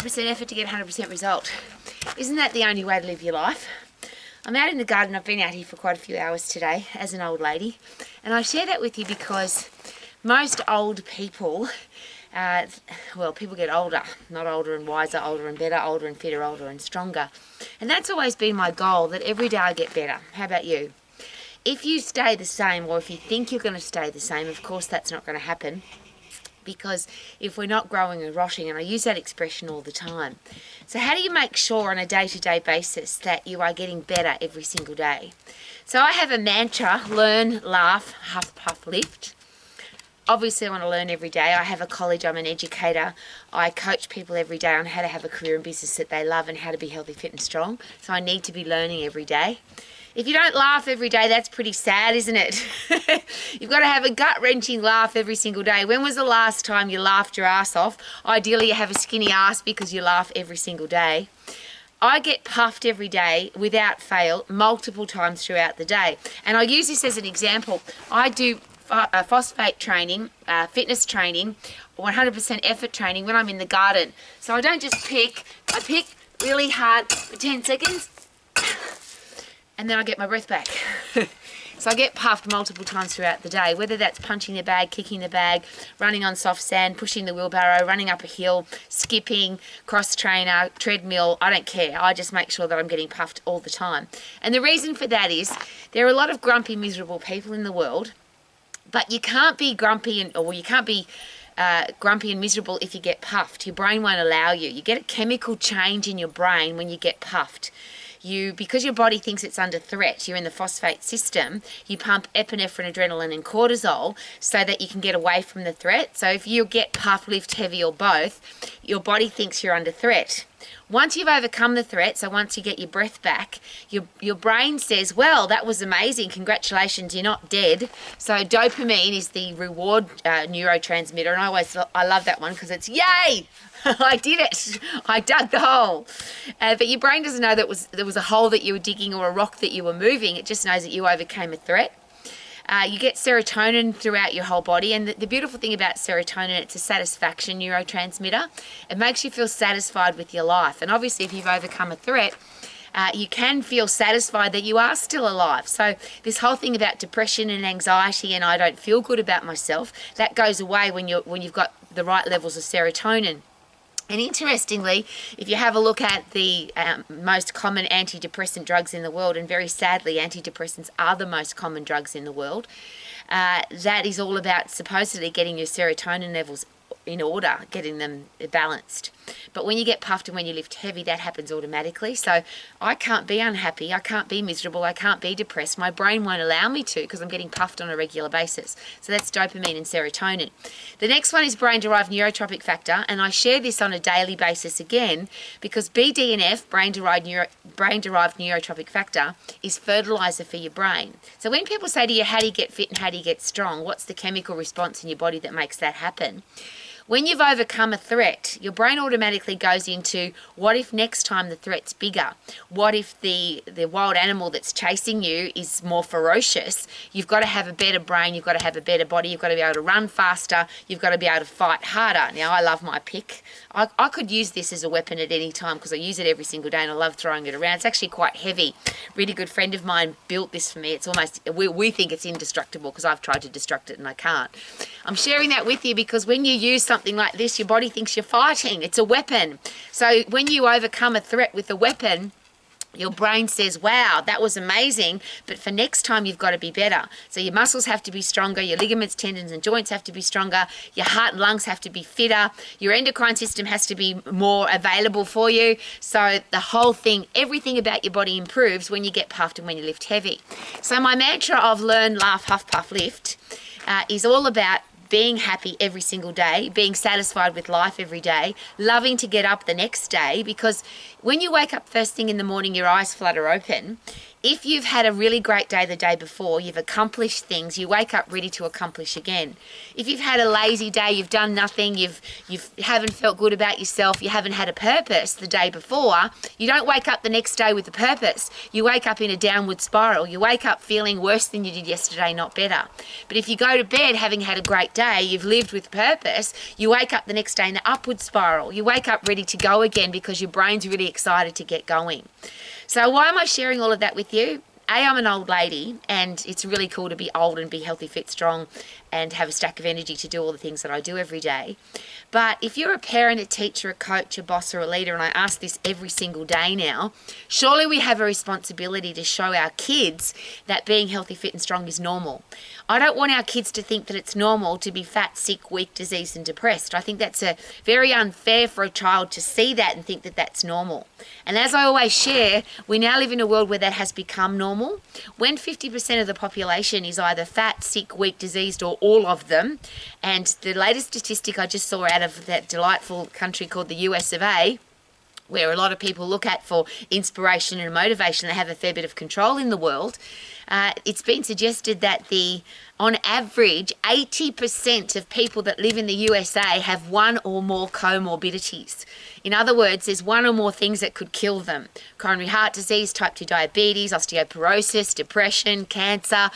100% effort to get 100% result. Isn't that the only way to live your life? I'm out in the garden. I've been out here for quite a few hours today as an old lady, and I share that with you because most old people, people get older, not older and wiser, older and better, older and fitter, older and stronger. And that's always been my goal, that every day I get better. How about you? If you stay the same, or if you think you're going to stay the same, of course that's not going to happen. Because if we're not growing and rotting, and I use that expression all the time. So how do you make sure on a day-to-day basis that you are getting better every single day? So I have a mantra: learn, laugh, huff, puff, lift. Obviously I want to learn every day. I have a college, I'm an educator. I coach people every day on how to have a career and business that they love and how to be healthy, fit and strong. So I need to be learning every day. If you don't laugh every day, that's pretty sad, isn't it? You've got to have a gut-wrenching laugh every single day. When was the last time you laughed your ass off? Ideally, you have a skinny ass because you laugh every single day. I get puffed every day without fail, multiple times throughout the day. And I use this as an example. I do phosphate training, fitness training, 100% effort training when I'm in the garden. So I don't just pick, I pick really hard for 10 seconds. And then I get my breath back. So I get puffed multiple times throughout the day, whether that's punching the bag, kicking the bag, running on soft sand, pushing the wheelbarrow, running up a hill, skipping, cross trainer, treadmill, I don't care. I just make sure that I'm getting puffed all the time. And the reason for that is there are a lot of grumpy, miserable people in the world, but you can't be grumpy you can't be grumpy and miserable if you get puffed. Your brain won't allow you. You get a chemical change in your brain when you get puffed. Because your body thinks it's under threat, you're in the phosphate system, you pump epinephrine, adrenaline and cortisol so that you can get away from the threat. So if you get puffed, lift, heavy or both, your body thinks you're under threat. Once you've overcome the threat, so once you get your breath back, your brain says, well, that was amazing, congratulations, you're not dead. So dopamine is the reward neurotransmitter, and I love that one because it's yay! I did it. I dug the hole. But your brain doesn't know that there was a hole that you were digging or a rock that you were moving. It just knows that you overcame a threat. You get serotonin throughout your whole body. And the beautiful thing about serotonin, it's a satisfaction neurotransmitter. It makes you feel satisfied with your life. And obviously, if you've overcome a threat, you can feel satisfied that you are still alive. So this whole thing about depression and anxiety and I don't feel good about myself, that goes away when you've got the right levels of serotonin. And interestingly, if you have a look at the most common antidepressant drugs in the world, and very sadly antidepressants are the most common drugs in the world, that is all about supposedly getting your serotonin levels in order, getting them balanced. But when you get puffed and when you lift heavy, that happens automatically. So I can't be unhappy, I can't be miserable, I can't be depressed. My brain won't allow me to because I'm getting puffed on a regular basis. So that's dopamine and serotonin. The next one is brain-derived neurotropic factor, and I share this on a daily basis again because BDNF, brain-derived neurotropic factor, is fertilizer for your brain. So when people say to you, how do you get fit and how do you get strong? What's the chemical response in your body that makes that happen? When you've overcome a threat, your brain automatically goes into, what if next time the threat's bigger? What if the wild animal that's chasing you is more ferocious? You've got to have a better brain, you've got to have a better body, you've got to be able to run faster, you've got to be able to fight harder. Now, I love my pick. I could use this as a weapon at any time because I use it every single day and I love throwing it around. It's actually quite heavy. Really good friend of mine built this for me. It's almost, we think it's indestructible because I've tried to destruct it and I can't. I'm sharing that with you because when you use something like this, your body thinks you're fighting. It's a weapon. So when you overcome a threat with a weapon, your brain says, wow, that was amazing, but for next time you've got to be better. So your muscles have to be stronger, your ligaments, tendons and joints have to be stronger, your heart and lungs have to be fitter, your endocrine system has to be more available for you. So the whole thing, everything about your body improves when you get puffed and when you lift heavy. So my mantra of learn, laugh, huff, puff, lift is all about being happy every single day, being satisfied with life every day, loving to get up the next day, because when you wake up first thing in the morning, your eyes flutter open. if you've had a really great day the day before, you've accomplished things, you wake up ready to accomplish again. If you've had a lazy day, you've done nothing, you haven't felt good about yourself, you haven't had a purpose the day before, you don't wake up the next day with a purpose. You wake up in a downward spiral. You wake up feeling worse than you did yesterday, not better. But if you go to bed having had a great day, you've lived with purpose, you wake up the next day in the upward spiral. You wake up ready to go again because your brain's really excited to get going. So why am I sharing all of that with you? I'm an old lady, and it's really cool to be old and be healthy, fit, strong, and have a stack of energy to do all the things that I do every day. But if you're a parent, a teacher, a coach, a boss, or a leader, and I ask this every single day now, surely we have a responsibility to show our kids that being healthy, fit, and strong is normal. I don't want our kids to think that it's normal to be fat, sick, weak, diseased, and depressed. I think that's very unfair for a child to see that and think that that's normal. And as I always share, we now live in a world where that has become normal. When 50% of the population is either fat, sick, weak, diseased, or all of them, and the latest statistic I just saw out of that delightful country called the US of A, where a lot of people look at for inspiration and motivation, they have a fair bit of control in the world. It's been suggested that on average, 80% of people that live in the USA have one or more comorbidities. In other words, there's one or more things that could kill them. Coronary heart disease, type 2 diabetes, osteoporosis, depression, cancer,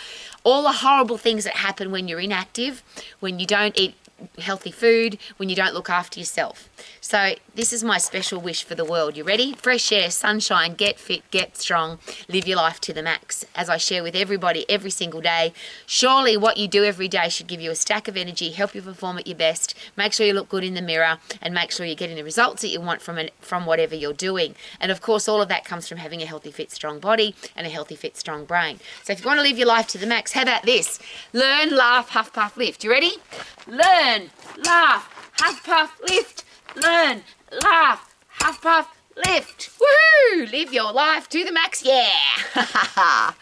all the horrible things that happen when you're inactive, when you don't eat healthy food, when you don't look after yourself. So this is my special wish for the world. You ready? Fresh air, sunshine, get fit, get strong, live your life to the max. As I share with everybody every single day, surely what you do every day should give you a stack of energy, help you perform at your best, make sure you look good in the mirror, and make sure you're getting the results that you want from whatever you're doing. And of course, all of that comes from having a healthy, fit, strong body and a healthy, fit, strong brain. So if you want to live your life to the max, how about this? Learn, laugh, huff, puff, lift. You ready? Learn, laugh, huff, puff, lift. Learn, laugh, huff, puff, lift. Woohoo! Live your life to the max, yeah!